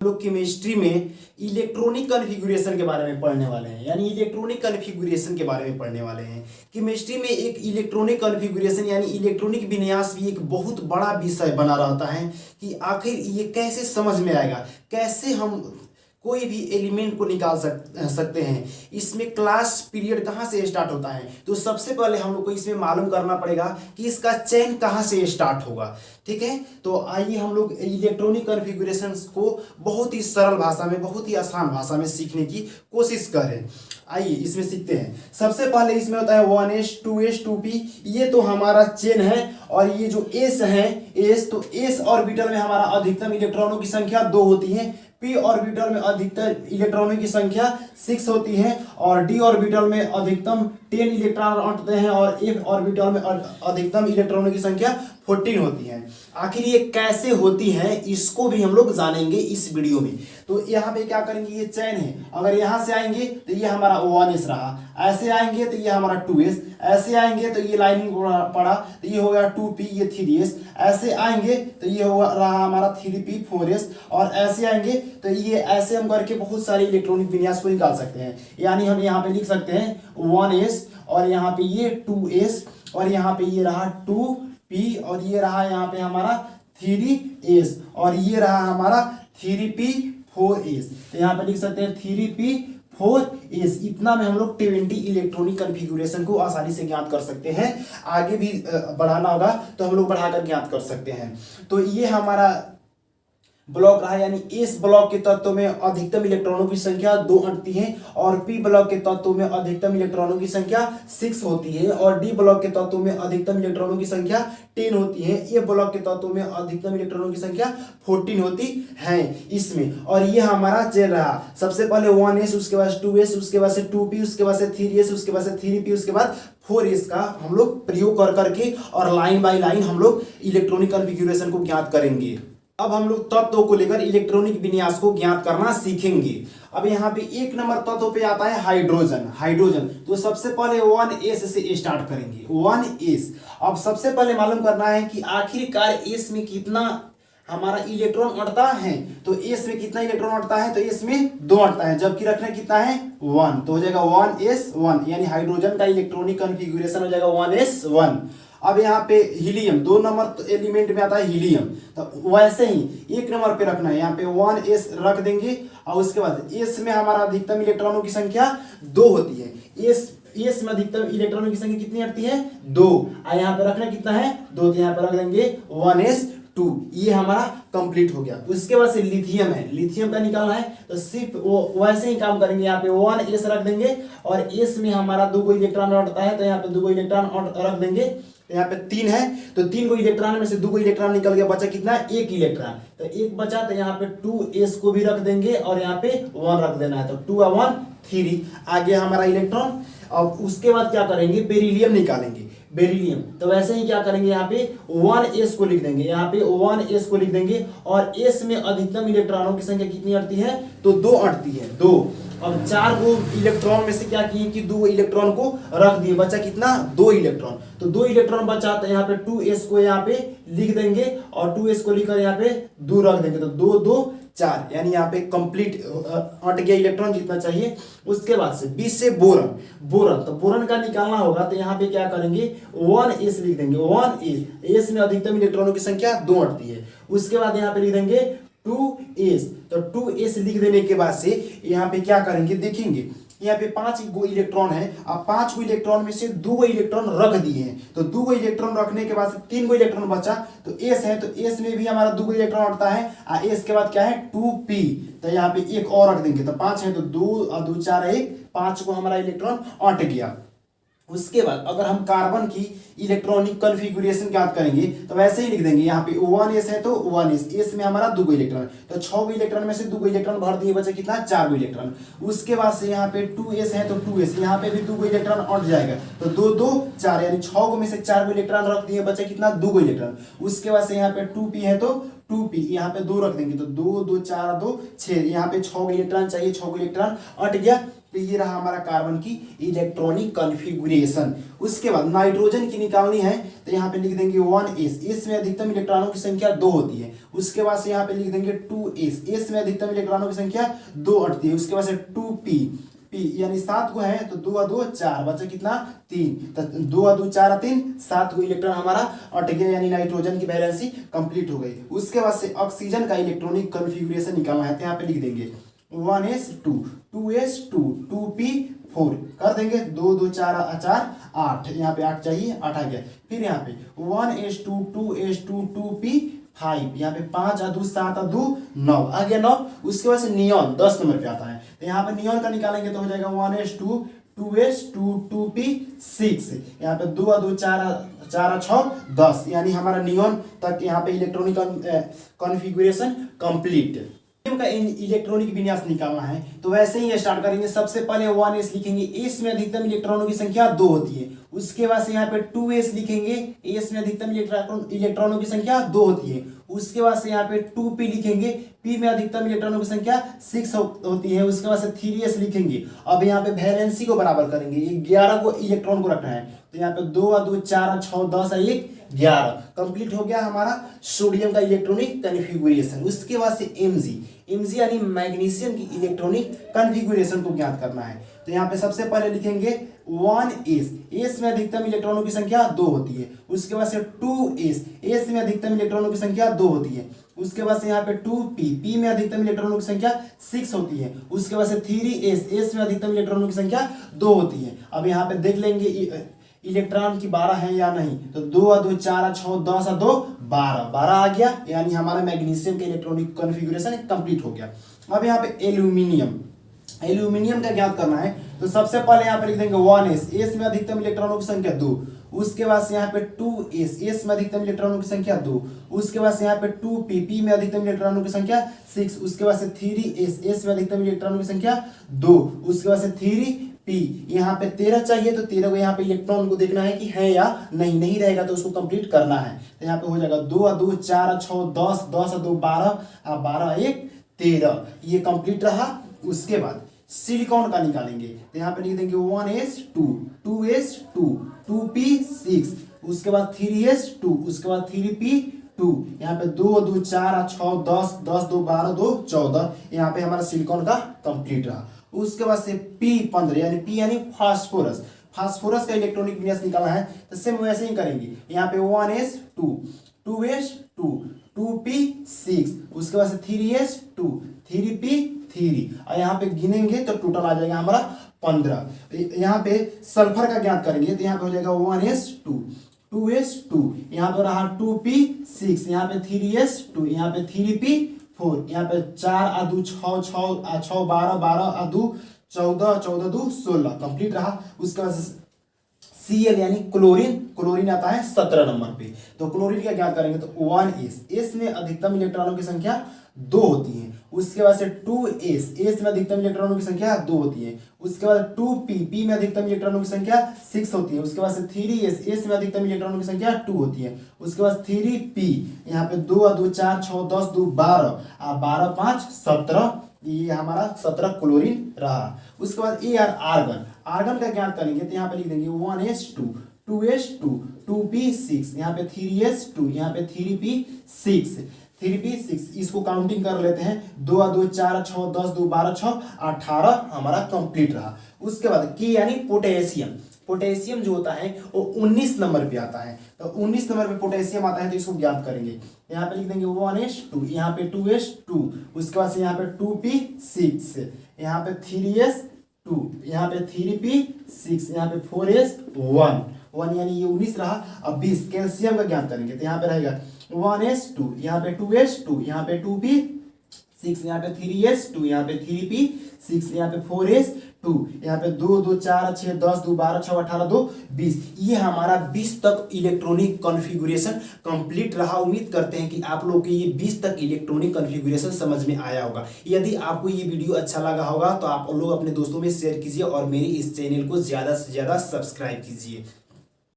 लोग केमिस्ट्री में electronic configuration के बारे में पढ़ने वाले हैं, यानी इलेक्ट्रॉनिक कॉन्फ़िगरेशन के बारे में पढ़ने वाले हैं। केमिस्ट्री में एक इलेक्ट्रॉनिक कॉन्फ़िगरेशन यानी इलेक्ट्रॉनिक विन्यास भी एक बहुत बड़ा विषय बना रहता है कि आखिर ये कैसे समझ में आएगा, कैसे हम कोई भी एलिमेंट को निकाल सकते हैं, इसमें क्लास पीरियड कहाँ से स्टार्ट होता है। तो सबसे पहले हम लोग को इसमें मालूम करना पड़ेगा कि इसका चेन कहाँ से स्टार्ट होगा। ठीक है, तो आइए हम लोग इलेक्ट्रॉनिक कॉन्फ़िगरेशन को बहुत ही सरल भाषा में, बहुत ही आसान भाषा में सीखने की कोशिश करें। आइए इसमें सीखते हैं। सबसे पहले इसमें होता है 1s 2s 2p, ये तो हमारा चेन है। और ये जो s है, s तो s ऑर्बिटल में हमारा अधिकतम इलेक्ट्रॉनों की संख्या 2 होती है, p ऑर्बिटल में अधिकतम इलेक्ट्रॉनों की संख्या 6 होती है, और d ऑर्बिटल में अधिकतम 10 इलेक्ट्रॉन अटते हैं, और f ऑर्बिटल में अधिकतम इलेक्ट्रॉनों की संख्या 14 होती है। आखिर ये कैसे होती है इसको भी हम लोग जानेंगे इस वीडियो में। तो यहाँ पे क्या करेंगे, ये चैन है, अगर यहाँ से आएंगे तो ये हमारा 1s रहा, ऐसे आएंगे तो ये हमारा 2s, ऐसे आएंगे तो ये लाइनिंग पड़ा तो ये हो गया 2p, ये 3s, ऐसे आएंगे तो ये रहा हमारा 3p 4s, और ऐसे आएंगे तो ये ऐसे हम करके बहुत सारे इलेक्ट्रॉनिक विन्यास को निकाल सकते हैं। यानी हम यहाँ पे लिख सकते हैं 1s, और यहाँ पे ये 2s, और यहाँ पे ये रहा 2p, और ये रहा यहाँ पे हमारा 3s, और ये रहा हमारा 3p 4s। तो यहाँ पे लिख सकते हैं 3p 4s। इतना में हम लोग 20 इलेक्ट्रॉनिक कॉन्फ़िगरेशन को आसानी से ज्ञात कर सकते हैं। आगे भी बढ़ाना होगा तो हम लोग बढ़ाकर ज्ञात कर सकते हैं। तो ये हमारा ब्लॉक रहा, यानी इस ब्लॉक के तत्वों में अधिकतम इलेक्ट्रॉनों की संख्या 2 अटती है, और पी ब्लॉक के तत्वों में अधिकतम इलेक्ट्रॉनों की संख्या 6 होती है, और डी ब्लॉक के तत्वों में अधिकतम इलेक्ट्रॉनों की संख्या 10 होती है, ए ब्लॉक के तत्वों में अधिकतम इलेक्ट्रॉनों की संख्या 14 होती है इसमें। और ये हमारा चल रहा, सबसे पहले 1s, उसके बाद 2s, उसके बाद से 2p, उसके बाद से 3s, उसके बाद से 3p, उसके बाद 4s का हम लोग प्रयोग कर करके और लाइन बाय लाइन हम लोग इलेक्ट्रॉनिक कॉन्फ़िगरेशन को ज्ञात करेंगे। अब हम लोग तत्वों को लेकर इलेक्ट्रॉनिक विन्यास को ज्ञात करना सीखेंगे। अब यहाँ पे 1 नंबर तत्व पे आता है हाइड्रोजन। तो सबसे पहले 1s से स्टार्ट करेंगे, 1s। अब सबसे पहले मालूम करना है कि आखिरकार s में कितना हमारा इलेक्ट्रॉन अटता है। तो s में कितना इलेक्ट्रॉन अटता है, तो s में 2 अटता है, जबकि रखना कितना है 1, तो हो जाएगा 1s1, यानी हाइड्रोजन का इलेक्ट्रॉनिक कॉन्फ़िगरेशन हो जाएगा 1s1। अब यहाँ पे हीलियम 2 नंबर एलिमेंट में आता है हीलियम, तो वैसे ही 1 नंबर पे रखना है, यहाँ पे 1s रख देंगे, और उसके बाद s में हमारा अधिकतम इलेक्ट्रॉनों की संख्या 2 होती है। s में अधिकतम इलेक्ट्रॉनों की संख्या कितनी आती है, 2, और यहाँ पे रखना कितना है 2, तो यहाँ पे रख देंगे 1s2। ये हमारा कंप्लीट हो गया। उसके बाद से लिथियम है, लिथियम का निकालना है, तो सिर्फ वो वैसे ही काम करेंगे, यहाँ पे 1s रख देंगे, और s में हमारा 2 इलेक्ट्रॉन अटता है, तो यहाँ पे 2 इलेक्ट्रॉन रख देंगे। यहाँ पे 3 है, तो 3 इलेक्ट्रॉन में से 2 इलेक्ट्रॉन निकल गया, बचा कितना 1 इलेक्ट्रॉन, तो 1 बचा, तो यहाँ पे 2s को भी रख देंगे, और यहाँ पे 1 रख देना है, तो 2 और 1 3 आ गया हमारा इलेक्ट्रॉन। अब उसके बाद क्या करेंगे, बेरिलियम निकालेंगे, बेरिलियम। तो वैसे ही क्या करेंगे, यहाँ पे 1s को लिख देंगे, यहाँ पे 1s को लिख देंगे, और s में अधिकतम इलेक्ट्रॉनों की संख्या कितनी अटती है, तो 2 अटती है, 2। अब 4 को इलेक्ट्रॉन में से क्या किए कि 2 इलेक्ट्रॉन को रख दिए, बचा कितना 2 इलेक्ट्रॉन, तो 2 इलेक्ट्रॉन बचा, तो यहाँ पे 2s को यहाँ पे लिख देंगे, और 2s को लिखकर यहाँ पे 2 रख देंगे, तो 2 2 4, यानी यहाँ पे कंप्लीट अट गया इलेक्ट्रॉन जितना चाहिए। उसके बाद से 20 से बोरन, तो बोरन का निकालना होगा, तो यहाँ पे क्या करेंगे 1s लिख देंगे, 1s में अधिकतम इलेक्ट्रॉनों की संख्या 2 अटती है। उसके बाद यहाँ पे लिख देंगे 2s, तो 2s लिख देने के बाद से यहाँ पे क्या करेंगे, देखेंगे यहाँ पे 5 गो इलेक्ट्रॉन है, अब 5 गो इलेक्ट्रॉन में से 2 इलेक्ट्रॉन रख दिए हैं, तो 2 इलेक्ट्रॉन रखने के बाद से 3 गो इलेक्ट्रॉन बचा, तो s है, तो s में भी हमारा 2 इलेक्ट्रॉन अटता है, s के बाद क्या है 2p, तो यहाँ पे 1 और रख देंगे, तो 5 है, तो 2 और 2 4 1, 5 को हमारा इलेक्ट्रॉन अट गया। उसके बाद अगर हम कार्बन की इलेक्ट्रॉनिक कॉन्फ़िगरेशन ज्ञात करेंगे, तो वैसे ही लिख देंगे, यहाँ पे 1s है, तो 1s, s में हमारा 2 इलेक्ट्रॉन, तो 6 इलेक्ट्रॉन में से 2 इलेक्ट्रॉन भर दिए, बचे कितना 4 इलेक्ट्रॉन। उसके बाद से यहाँ पे 2s है, तो 2s, यहाँ पे भी 2 इलेक्ट्रॉन अट जाएगा, तो 2 2 4, यानी 6 में से 4 इलेक्ट्रॉन रख दिए, बचे कितना 2 इलेक्ट्रॉन। उसके बाद से यहाँ पे 2p है, तो 2p, यहाँ पे 2 रख देंगे तो 2 2 4 2 6, यहाँ पे 6 इलेक्ट्रॉन चाहिए, 6 इलेक्ट्रॉन अट गया। तो ये रहा हमारा कार्बन की इलेक्ट्रॉनिक कॉन्फ़िगरेशन। उसके बाद नाइट्रोजन की निकालनी है तो यहाँ पे लिख देंगे 1s, s में अधिकतम इलेक्ट्रॉनों की संख्या 2 होती है। उसके बाद से यहाँ पे लिख देंगे 2s, s में अधिकतम इलेक्ट्रॉनों की संख्या 2 अटती है। उसके बाद से 2p, p यानी 7 को है तो 2 और 2 4, बचा कितना 3, तो 2 और 2 4 3, 7 को इलेक्ट्रॉन हमारा अट गया, यानी नाइट्रोजन की वैलेंसी कंप्लीट हो गई। उसके बाद से ऑक्सीजन का इलेक्ट्रॉनिक कॉन्फ़िगरेशन निकालना है तो यहाँ पे लिख देंगे 1s2, 2s2, 2p4 कर देंगे, 2 2 4 4 8, यहाँ पे 8 चाहिए, 8 आ गया। फिर यहाँ पे 1s2, 2s2, 2p5, यहाँ पे 5 और 2 7 और 2 9 आ गया 9। उसके बाद से नियॉन 10 नंबर पे आता है तो यहाँ पे नियॉन का निकालेंगे तो हो जाएगा 1s2, 2s2, 2p6, यहाँ पे 2 और 2 4 और 6 10, यानी हमारा नियॉन तक यहाँ पे इलेक्ट्रॉनिक कॉन्फ़िगरेशन कंप्लीट। का इलेक्ट्रॉनिक विन्यास निकालना है तो वैसे ही स्टार्ट करेंगे। सबसे पहले 1s लिखेंगे, s में अधिकतम इलेक्ट्रॉनों की संख्या 2 होती है। उसके बाद से यहाँ पे 2s लिखेंगे, s में अधिकतम इलेक्ट्रॉनों की संख्या 2 होती है। उसके बाद से यहाँ पे 2p लिखेंगे, p में अधिकतम इलेक्ट्रॉनों की संख्या 6 होती है। उसके बाद से 3s लिखेंगे। अब यहाँ पे वैलेंसी को बराबर करेंगे, 11 को इलेक्ट्रॉन को रखना है तो यहाँ पे 2 और 2 4 और 6 10 और 1 11, कंप्लीट हो गया हमारा सोडियम का इलेक्ट्रॉनिक कॉन्फ़िगरेशन। उसके बाद से Mg यानी मैग्नीशियम की इलेक्ट्रॉनिक कॉन्फ़िगरेशन को ज्ञात करना है तो यहाँ पे सबसे पहले लिखेंगे 1s, s में अधिकतम इलेक्ट्रॉनों की संख्या 2 होती है। उसके बाद से 2s, s में अधिकतम इलेक्ट्रॉनों की संख्या 2 होती है। उसके बाद से यहाँ पे 2p, p में अधिकतम इलेक्ट्रॉनों की संख्या 6 होती है। उसके बाद से 3s, s में अधिकतम इलेक्ट्रॉनों की संख्या 2 होती है। अब यहाँ पे देख लेंगे इलेक्ट्रॉन की 12 है या नहीं, तो 2 और 2 4 और 6 10 और 2 12 आ गया, यानी हमारा मैग्नीशियम का इलेक्ट्रॉनिक कॉन्फ़िगरेशन कंप्लीट हो गया। अब यहाँ पे एल्यूमिनियम का ज्ञात करना है तो सबसे पहले यहाँ पे लिख देंगे 1s, s में अधिकतम इलेक्ट्रॉनों की संख्या 2। उसके बाद से यहाँ पे 2s, s में अधिकतम इलेक्ट्रॉनों की संख्या 2। उसके बाद से यहाँ पे 2p, p में अधिकतम इलेक्ट्रॉनों की संख्या 6। उसके बाद से 3s, s में अधिकतम इलेक्ट्रॉनों की संख्या 2। उसके बाद से 3p, यहाँ पे 13 चाहिए तो 13 को यहाँ पे इलेक्ट्रॉन को देखना है कि है या नहीं रहेगा तो उसको कंप्लीट करना है तो यहाँ पे हो जाएगा 2 और 2 4 और 6 10, 10 और 2 12 और 12 और 1 13, ये कंप्लीट रहा। उसके बाद सिलिकॉन का निकालेंगे तो यहाँ पे लिख देंगे 1s2, 2s2, 2p6, उसके बाद 3s2, उसके बाद 3p2, यहाँ पे 2 2 4 6 10, 10 2 12 2 14, यहाँ पे हमारा सिलिकॉन का कंप्लीट रहा। उसके बाद से p15 यानी p यानी फास्फोरस का इलेक्ट्रॉनिक विन्यास निकालना है तो सेम वैसे ही करेंगे। यहाँ पे 1s2, 2s2, 2p6, उसके बाद से 3s2, 3p3 और यहाँ पे गिनेंगे तो टोटल आ जाएगा हमारा 15। यहाँ पे सल्फर का ज्ञात करेंगे तो यहाँ पे हो जाएगा 1s2, 2s2, यहाँ पे रहा 2p6, यहाँ पे 3s2, यहाँ पे 3p4, यहाँ पे 4 और 2 6 6 12 12 और 2 14, 14 2 16, कंप्लीट रहा। उसके बाद Cl यानी क्लोरीन आता है 17 नंबर पे तो क्लोरीन का ज्ञात करेंगे तो 1s, में अधिकतम इलेक्ट्रॉनों की संख्या 2 होती है। उसके बाद से 2s, में अधिकतम इलेक्ट्रॉनों की संख्या 2 होती है। उसके बाद 2p, में अधिकतम इलेक्ट्रॉनों की संख्या 6 होती है। उसके बाद से 3s, में अधिकतम इलेक्ट्रॉनों की संख्या 2 होती है। उसके बाद 3p, यहाँ पे 2 और 2 4 6 10 2 12 और 12 5 17, ये हमारा 17 क्लोरीन रहा। उसके बाद आर्गन का ज्ञात करेंगे तो यहाँ पे लिख देंगे 1s2, 2s2, 2p6, यहाँ पे 3s2, यहाँ पे 3p6, इसको काउंटिंग कर लेते हैं 2 और 2 4 6 10 2 12 6 18 हमारा कंप्लीट रहा। उसके बाद के यानी पोटेशियम जो होता है वो 19 नंबर पे आता है तो 19 नंबर पे पोटेशियम आता है तो इसको ज्ञात करेंगे। यहाँ पे लिख देंगे 1s2, यहाँ पे 2s2, उसके बाद से यहाँ पे 2p6, यहाँ पे 3s2, यहाँ पे 3p6, यहाँ पे 4s1 यानी ये 19 रहा। अब 20 कैल्शियम का ज्ञात करेंगे तो यहाँ पे रहेगा 1s2, यहाँ पे 2s2, यहाँ पे 2p6, यहाँ पे 3s2, यहाँ पे 3p6, यहाँ पे 4s2, यहाँ पे 2 2 4 6 10 2 12 6 18 2 20, ये हमारा 20 तक इलेक्ट्रॉनिक कॉन्फ़िगरेशन कंप्लीट रहा। उम्मीद करते हैं कि आप लोग के ये 20 तक इलेक्ट्रॉनिक कॉन्फ़िगरेशन समझ में आया होगा। यदि आपको ये वीडियो अच्छा लगा होगा तो आप लोग अपने दोस्तों में शेयर कीजिए और मेरे इस चैनल को ज़्यादा से ज़्यादा सब्सक्राइब कीजिए।